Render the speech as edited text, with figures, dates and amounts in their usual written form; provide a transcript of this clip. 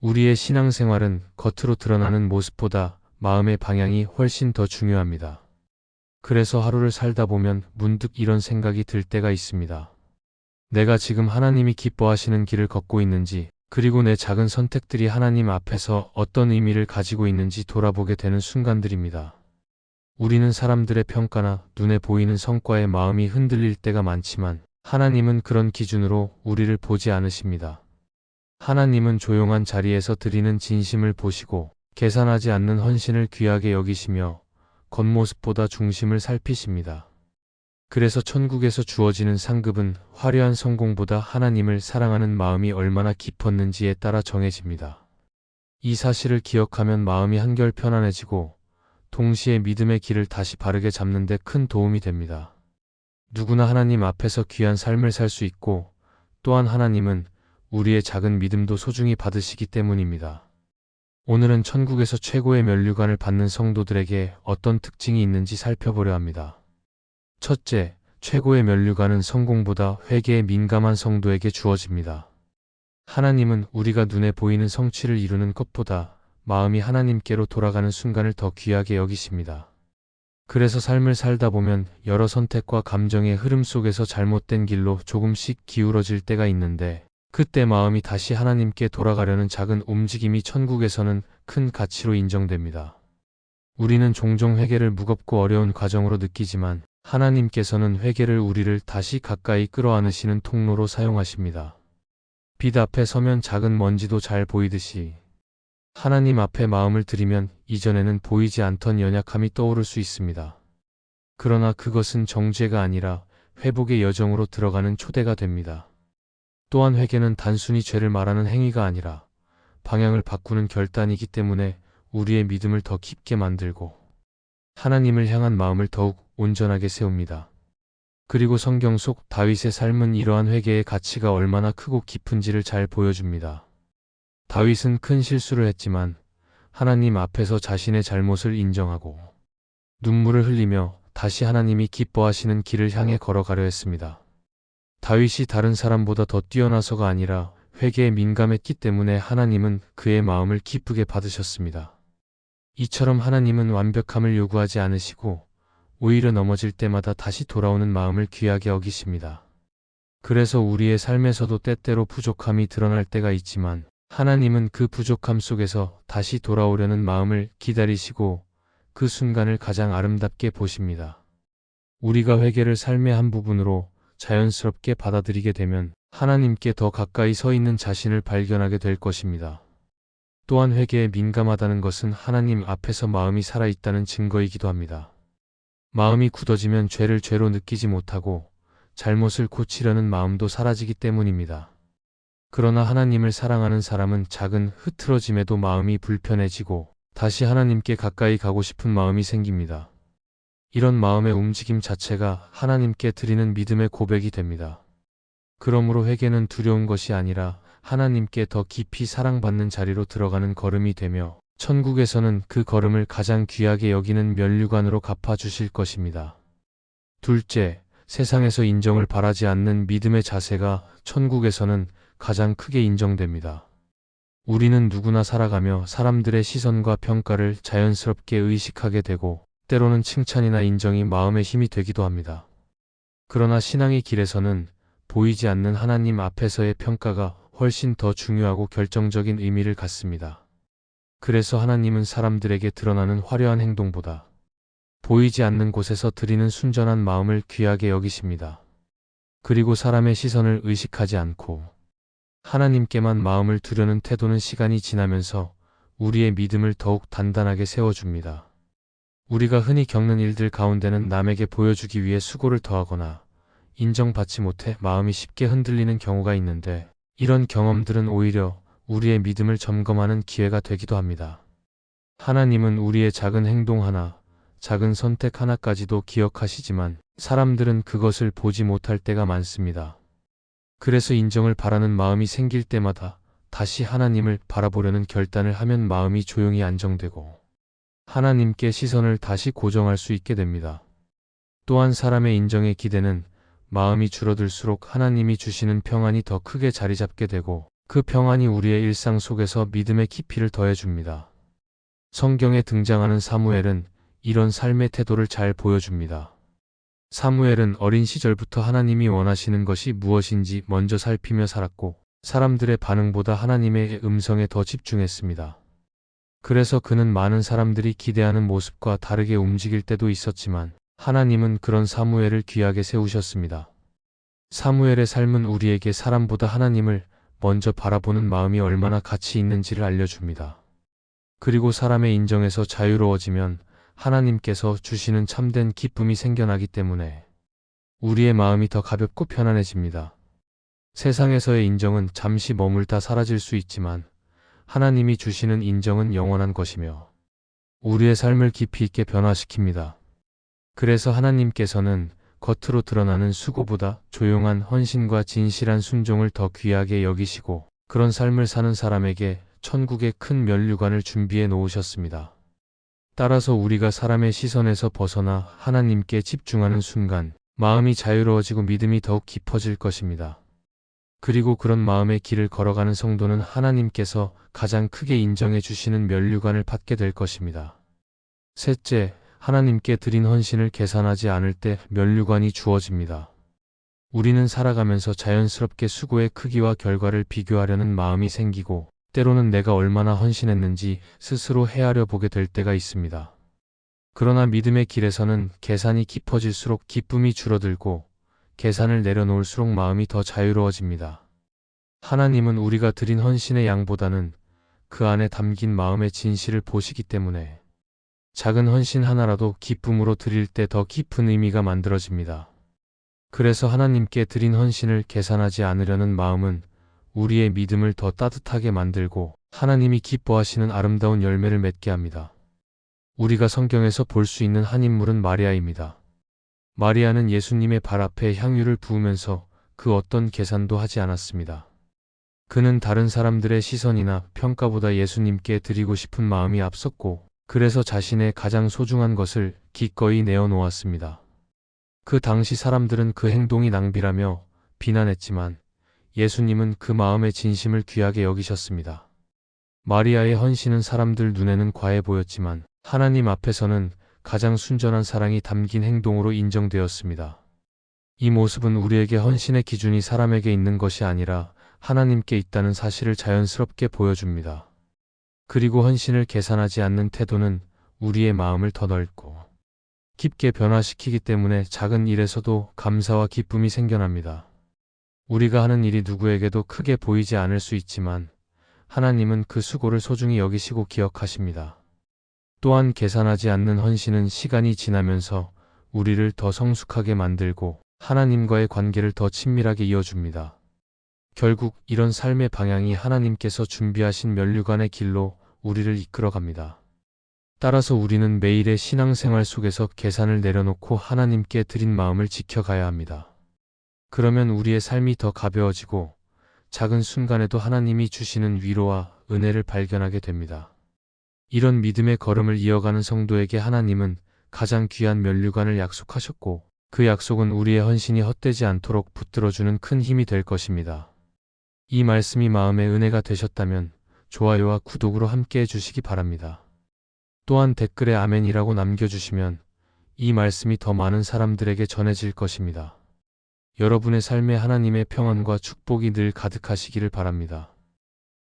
우리의 신앙생활은 겉으로 드러나는 모습보다 마음의 방향이 훨씬 더 중요합니다. 그래서 하루를 살다 보면 문득 이런 생각이 들 때가 있습니다. 내가 지금 하나님이 기뻐하시는 길을 걷고 있는지, 그리고 내 작은 선택들이 하나님 앞에서 어떤 의미를 가지고 있는지 돌아보게 되는 순간들입니다. 우리는 사람들의 평가나 눈에 보이는 성과에 마음이 흔들릴 때가 많지만 하나님은 그런 기준으로 우리를 보지 않으십니다. 하나님은 조용한 자리에서 드리는 진심을 보시고 계산하지 않는 헌신을 귀하게 여기시며 겉모습보다 중심을 살피십니다. 그래서 천국에서 주어지는 상급은 화려한 성공보다 하나님을 사랑하는 마음이 얼마나 깊었는지에 따라 정해집니다. 이 사실을 기억하면 마음이 한결 편안해지고 동시에 믿음의 길을 다시 바르게 잡는 데 큰 도움이 됩니다. 누구나 하나님 앞에서 귀한 삶을 살 수 있고 또한 하나님은 우리의 작은 믿음도 소중히 받으시기 때문입니다. 오늘은 천국에서 최고의 면류관을 받는 성도들에게 어떤 특징이 있는지 살펴보려 합니다. 첫째, 최고의 면류관은 성공보다 회개에 민감한 성도에게 주어집니다. 하나님은 우리가 눈에 보이는 성취를 이루는 것보다 마음이 하나님께로 돌아가는 순간을 더 귀하게 여기십니다. 그래서 삶을 살다 보면 여러 선택과 감정의 흐름 속에서 잘못된 길로 조금씩 기울어질 때가 있는데 그때 마음이 다시 하나님께 돌아가려는 작은 움직임이 천국에서는 큰 가치로 인정됩니다. 우리는 종종 회개를 무겁고 어려운 과정으로 느끼지만 하나님께서는 회개를 우리를 다시 가까이 끌어안으시는 통로로 사용하십니다. 빛 앞에 서면 작은 먼지도 잘 보이듯이 하나님 앞에 마음을 들이면 이전에는 보이지 않던 연약함이 떠오를 수 있습니다. 그러나 그것은 정죄가 아니라 회복의 여정으로 들어가는 초대가 됩니다. 또한 회개는 단순히 죄를 말하는 행위가 아니라 방향을 바꾸는 결단이기 때문에 우리의 믿음을 더 깊게 만들고 하나님을 향한 마음을 더욱 온전하게 세웁니다. 그리고 성경 속 다윗의 삶은 이러한 회개의 가치가 얼마나 크고 깊은지를 잘 보여줍니다. 다윗은 큰 실수를 했지만 하나님 앞에서 자신의 잘못을 인정하고 눈물을 흘리며 다시 하나님이 기뻐하시는 길을 향해 걸어가려 했습니다. 다윗이 다른 사람보다 더 뛰어나서가 아니라 회개에 민감했기 때문에 하나님은 그의 마음을 기쁘게 받으셨습니다. 이처럼 하나님은 완벽함을 요구하지 않으시고 오히려 넘어질 때마다 다시 돌아오는 마음을 귀하게 여기십니다. 그래서 우리의 삶에서도 때때로 부족함이 드러날 때가 있지만 하나님은 그 부족함 속에서 다시 돌아오려는 마음을 기다리시고 그 순간을 가장 아름답게 보십니다. 우리가 회개를 삶의 한 부분으로 자연스럽게 받아들이게 되면 하나님께 더 가까이 서 있는 자신을 발견하게 될 것입니다. 또한 회개에 민감하다는 것은 하나님 앞에서 마음이 살아있다는 증거이기도 합니다. 마음이 굳어지면 죄를 죄로 느끼지 못하고 잘못을 고치려는 마음도 사라지기 때문입니다. 그러나 하나님을 사랑하는 사람은 작은 흐트러짐에도 마음이 불편해지고 다시 하나님께 가까이 가고 싶은 마음이 생깁니다. 이런 마음의 움직임 자체가 하나님께 드리는 믿음의 고백이 됩니다. 그러므로 회개는 두려운 것이 아니라 하나님께 더 깊이 사랑받는 자리로 들어가는 걸음이 되며 천국에서는 그 걸음을 가장 귀하게 여기는 면류관으로 갚아주실 것입니다. 둘째, 세상에서 인정을 바라지 않는 믿음의 자세가 천국에서는 가장 크게 인정됩니다. 우리는 누구나 살아가며 사람들의 시선과 평가를 자연스럽게 의식하게 되고 때로는 칭찬이나 인정이 마음의 힘이 되기도 합니다. 그러나 신앙의 길에서는 보이지 않는 하나님 앞에서의 평가가 훨씬 더 중요하고 결정적인 의미를 갖습니다. 그래서 하나님은 사람들에게 드러나는 화려한 행동보다 보이지 않는 곳에서 드리는 순전한 마음을 귀하게 여기십니다. 그리고 사람의 시선을 의식하지 않고 하나님께만 마음을 두려는 태도는 시간이 지나면서 우리의 믿음을 더욱 단단하게 세워줍니다. 우리가 흔히 겪는 일들 가운데는 남에게 보여주기 위해 수고를 더하거나 인정받지 못해 마음이 쉽게 흔들리는 경우가 있는데 이런 경험들은 오히려 우리의 믿음을 점검하는 기회가 되기도 합니다. 하나님은 우리의 작은 행동 하나, 작은 선택 하나까지도 기억하시지만 사람들은 그것을 보지 못할 때가 많습니다. 그래서 인정을 바라는 마음이 생길 때마다 다시 하나님을 바라보려는 결단을 하면 마음이 조용히 안정되고 하나님께 시선을 다시 고정할 수 있게 됩니다. 또한 사람의 인정의 기대는 마음이 줄어들수록 하나님이 주시는 평안이 더 크게 자리 잡게 되고 그 평안이 우리의 일상 속에서 믿음의 깊이를 더해줍니다. 성경에 등장하는 사무엘은 이런 삶의 태도를 잘 보여줍니다. 사무엘은 어린 시절부터 하나님이 원하시는 것이 무엇인지 먼저 살피며 살았고 사람들의 반응보다 하나님의 음성에 더 집중했습니다. 그래서 그는 많은 사람들이 기대하는 모습과 다르게 움직일 때도 있었지만 하나님은 그런 사무엘을 귀하게 세우셨습니다. 사무엘의 삶은 우리에게 사람보다 하나님을 먼저 바라보는 마음이 얼마나 가치 있는지를 알려줍니다. 그리고 사람의 인정에서 자유로워지면 하나님께서 주시는 참된 기쁨이 생겨나기 때문에 우리의 마음이 더 가볍고 편안해집니다. 세상에서의 인정은 잠시 머물다 사라질 수 있지만 하나님이 주시는 인정은 영원한 것이며 우리의 삶을 깊이 있게 변화시킵니다. 그래서 하나님께서는 겉으로 드러나는 수고보다 조용한 헌신과 진실한 순종을 더 귀하게 여기시고 그런 삶을 사는 사람에게 천국의 큰 면류관을 준비해 놓으셨습니다. 따라서 우리가 사람의 시선에서 벗어나 하나님께 집중하는 순간 마음이 자유로워지고 믿음이 더욱 깊어질 것입니다. 그리고 그런 마음의 길을 걸어가는 성도는 하나님께서 가장 크게 인정해 주시는 면류관을 받게 될 것입니다. 셋째, 하나님께 드린 헌신을 계산하지 않을 때 면류관이 주어집니다. 우리는 살아가면서 자연스럽게 수고의 크기와 결과를 비교하려는 마음이 생기고 때로는 내가 얼마나 헌신했는지 스스로 헤아려 보게 될 때가 있습니다. 그러나 믿음의 길에서는 계산이 깊어질수록 기쁨이 줄어들고 계산을 내려놓을수록 마음이 더 자유로워집니다. 하나님은 우리가 드린 헌신의 양보다는 그 안에 담긴 마음의 진실을 보시기 때문에 작은 헌신 하나라도 기쁨으로 드릴 때 더 깊은 의미가 만들어집니다. 그래서 하나님께 드린 헌신을 계산하지 않으려는 마음은 우리의 믿음을 더 따뜻하게 만들고 하나님이 기뻐하시는 아름다운 열매를 맺게 합니다. 우리가 성경에서 볼 수 있는 한 인물은 마리아입니다. 마리아는 예수님의 발 앞에 향유를 부으면서 그 어떤 계산도 하지 않았습니다. 그는 다른 사람들의 시선이나 평가보다 예수님께 드리고 싶은 마음이 앞섰고 그래서 자신의 가장 소중한 것을 기꺼이 내어놓았습니다. 그 당시 사람들은 그 행동이 낭비라며 비난했지만 예수님은 그 마음의 진심을 귀하게 여기셨습니다. 마리아의 헌신은 사람들 눈에는 과해 보였지만 하나님 앞에서는 가장 순전한 사랑이 담긴 행동으로 인정되었습니다. 이 모습은 우리에게 헌신의 기준이 사람에게 있는 것이 아니라 하나님께 있다는 사실을 자연스럽게 보여줍니다. 그리고 헌신을 계산하지 않는 태도는 우리의 마음을 더 넓고 깊게 변화시키기 때문에 작은 일에서도 감사와 기쁨이 생겨납니다. 우리가 하는 일이 누구에게도 크게 보이지 않을 수 있지만 하나님은 그 수고를 소중히 여기시고 기억하십니다. 또한 계산하지 않는 헌신은 시간이 지나면서 우리를 더 성숙하게 만들고 하나님과의 관계를 더 친밀하게 이어줍니다. 결국 이런 삶의 방향이 하나님께서 준비하신 면류관의 길로 우리를 이끌어갑니다. 따라서 우리는 매일의 신앙생활 속에서 계산을 내려놓고 하나님께 드린 마음을 지켜가야 합니다. 그러면 우리의 삶이 더 가벼워지고 작은 순간에도 하나님이 주시는 위로와 은혜를 발견하게 됩니다. 이런 믿음의 걸음을 이어가는 성도에게 하나님은 가장 귀한 면류관을 약속하셨고 그 약속은 우리의 헌신이 헛되지 않도록 붙들어주는 큰 힘이 될 것입니다. 이 말씀이 마음의 은혜가 되셨다면 좋아요와 구독으로 함께 해주시기 바랍니다. 또한 댓글에 아멘이라고 남겨주시면 이 말씀이 더 많은 사람들에게 전해질 것입니다. 여러분의 삶에 하나님의 평안과 축복이 늘 가득하시기를 바랍니다.